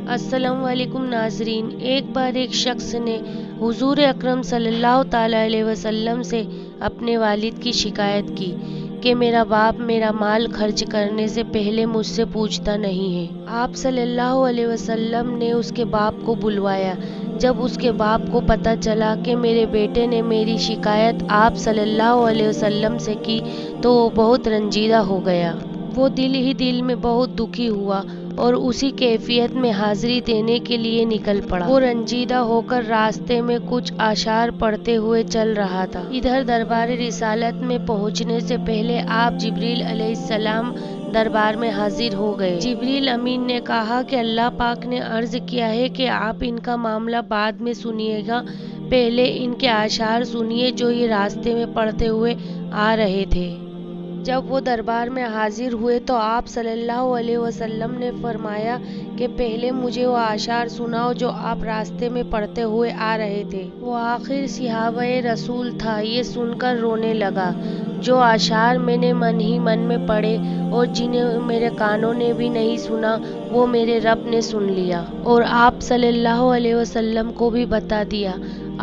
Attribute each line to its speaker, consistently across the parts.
Speaker 1: अस्सलाम वालेकुम नाजरीन। एक बार एक शख्स ने हुजूर अकरम सल्लल्लाहु ताला अलैहि वसल्लम से अपने वालिद की शिकायत की कि मेरा बाप मेरा माल खर्च करने से पहले मुझसे पूछता नहीं है। आप सल्लल्लाहु अलैहि वसल्लम ने उसके बाप को बुलवाया। जब उसके बाप को पता चला कि मेरे बेटे ने मेरी शिकायत आप सल्लल्लाहु अलैहि वसल्लम से की तो वो बहुत रंजीदा हो गया। वो दिल ही दिल में बहुत दुखी हुआ और उसी कैफियत में हाजिरी देने के लिए निकल पड़ा। वो रंजीदा होकर रास्ते में कुछ आशार पढ़ते हुए चल रहा था। इधर दरबार रिसालत में पहुंचने से पहले आप जिब्रील अलैहिस्सलाम दरबार में हाजिर हो गए। जिब्रील अमीन ने कहा कि अल्लाह पाक ने अर्ज किया है कि आप इनका मामला बाद में सुनिएगा, पहले इनके आशार सुनिए जो ये रास्ते में पढ़ते हुए आ रहे थे। जब वो दरबार में हाजिर हुए तो आप सल्लल्लाहु अलैहि वसल्लम ने फरमाया कि पहले मुझे वो आशार सुनाओ जो आप रास्ते में पढ़ते हुए आ रहे थे। वो आखिर सहाबाए रसूल था। ये सुनकर रोने लगा। जो आशार मैंने मन ही मन में पढ़े और जिन्हें मेरे कानों ने भी नहीं सुना वो मेरे रब ने सुन लिया और आप सल्लल्लाहु अलैहि वसल्लम को भी बता दिया।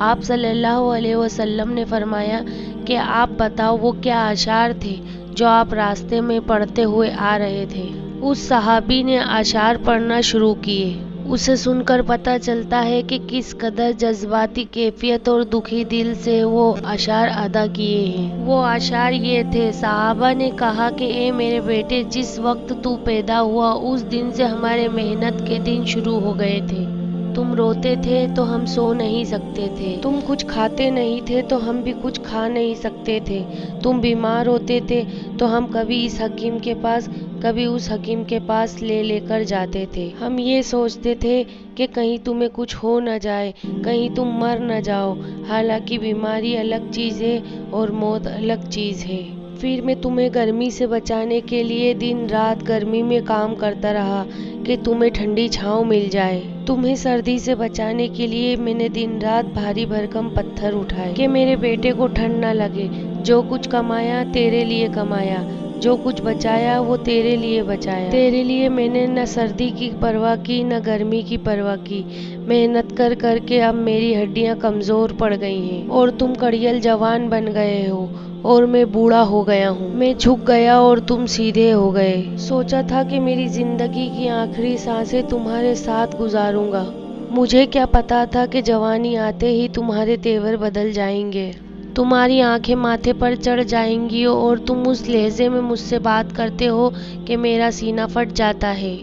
Speaker 1: आप सल्लल्लाहु अलैहि वसल्लम ने फरमाया कि आप बताओ वो क्या आशार थे जो आप रास्ते में पढ़ते हुए आ रहे थे। उस सहाबी ने आशार पढ़ना शुरू किए। उसे सुनकर पता चलता है कि किस कदर जज्बाती कैफियत और दुखी दिल से वो आशार अदा किए हैं। वो आशार ये थे। सहाबा ने कहा कि ए मेरे बेटे, जिस वक्त तू पैदा हुआ उस दिन से हमारे मेहनत के दिन शुरू हो गए थे। तुम रोते थे तो हम सो नहीं सकते थे, तुम कुछ खाते नहीं थे तो हम भी कुछ खा नहीं सकते थे, तुम बीमार होते थे तो हम कभी इस हकीम के पास कभी उस हकीम के पास लेकर जाते थे। हम ये सोचते थे कि कहीं तुम्हें कुछ हो न जाए, कहीं तुम मर न जाओ। हालांकि बीमारी अलग चीज़ है और मौत अलग चीज़ है। फिर मैं तुम्हें गर्मी से बचाने के लिए दिन रात गर्मी में काम करता रहा कि तुम्हें ठंडी छांव मिल जाए। तुम्हें सर्दी से बचाने के लिए मैंने दिन रात भारी भरकम पत्थर उठाए कि मेरे बेटे को ठंड न लगे। जो कुछ कमाया तेरे लिए कमाया, जो कुछ बचाया वो तेरे लिए बचाया। तेरे लिए मैंने न सर्दी की परवाह की न गर्मी की परवाह की। मेहनत कर करके अब मेरी हड्डियां कमजोर पड़ गई हैं और तुम कड़ियल जवान बन गए हो और मैं बूढ़ा हो गया हूँ। मैं झुक गया और तुम सीधे हो गए। सोचा था कि मेरी जिंदगी की आखिरी सांसें तुम्हारे साथ गुजारूंगा। मुझे क्या पता था कि जवानी आते ही तुम्हारे तेवर बदल जाएंगे, तुम्हारी आंखें माथे पर चढ़ जाएंगी और तुम उस लहजे में मुझसे बात करते हो कि मेरा सीना फट जाता है।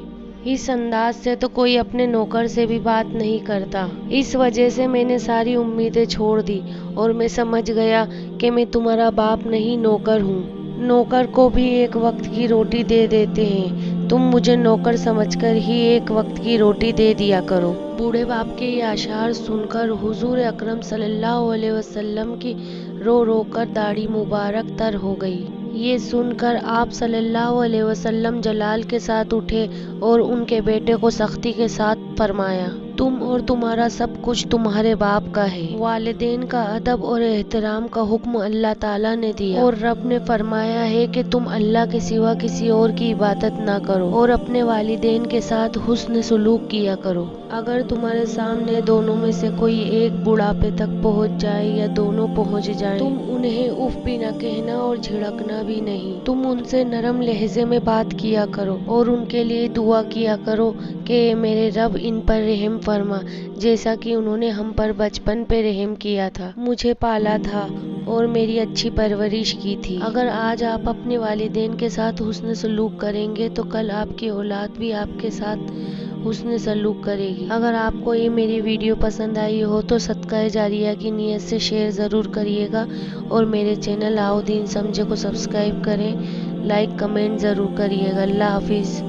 Speaker 1: इस अंदाज से तो कोई अपने नौकर से भी बात नहीं करता। इस वजह से मैंने सारी उम्मीदें छोड़ दी और मैं समझ गया कि मैं तुम्हारा बाप नहीं नौकर हूँ। नौकर को भी एक वक्त की रोटी दे देते हैं, तुम मुझे नौकर समझकर ही एक वक्त की रोटी दे दिया करो। बूढ़े बाप के ये आशार सुनकर हुजूर अकरम सल्लल्लाहु अलैहि वसल्लम की रो रो कर दाढ़ी मुबारक तर हो गई। ये सुनकर आप सल्लल्लाहु अलैहि वसल्लम जलाल के साथ उठे और उनके बेटे को सख्ती के साथ फरमाया, तुम और तुम्हारा सब कुछ तुम्हारे बाप का है। वालिदैन का अदब और एहतराम का हुक्म अल्लाह ताला ने दिया और रब ने फरमाया है कि तुम अल्लाह के सिवा किसी और की इबादत ना करो और अपने वालिदैन के साथ हुस्न सलूक किया करो। अगर तुम्हारे सामने दोनों में से कोई एक बुढ़ापे तक पहुंच जाए या दोनों पहुंच जाएं, तुम उन्हें उफ भी न कहना और झिड़कना भी नहीं। तुम उनसे नरम लहजे में बात किया करो और उनके लिए दुआ किया करो कि मेरे रब इन पर रहम फरमा, जैसा कि उन्होंने हम पर बचपन पे रहम किया था, मुझे पाला था और मेरी अच्छी परवरिश की थी। अगर आज आप अपने वालिदैन के साथ हुस्न सलूक करेंगे तो कल आपकी औलाद भी आपके साथ हुस्न सलूक करेगी। अगर आपको ये मेरी वीडियो पसंद आई हो तो सदका जारिया की नीयत से शेयर ज़रूर करिएगा और मेरे चैनल आओ दीन समझे को सब्सक्राइब करें, लाइक कमेंट ज़रूर करिएगा। अल्लाह हाफिज़।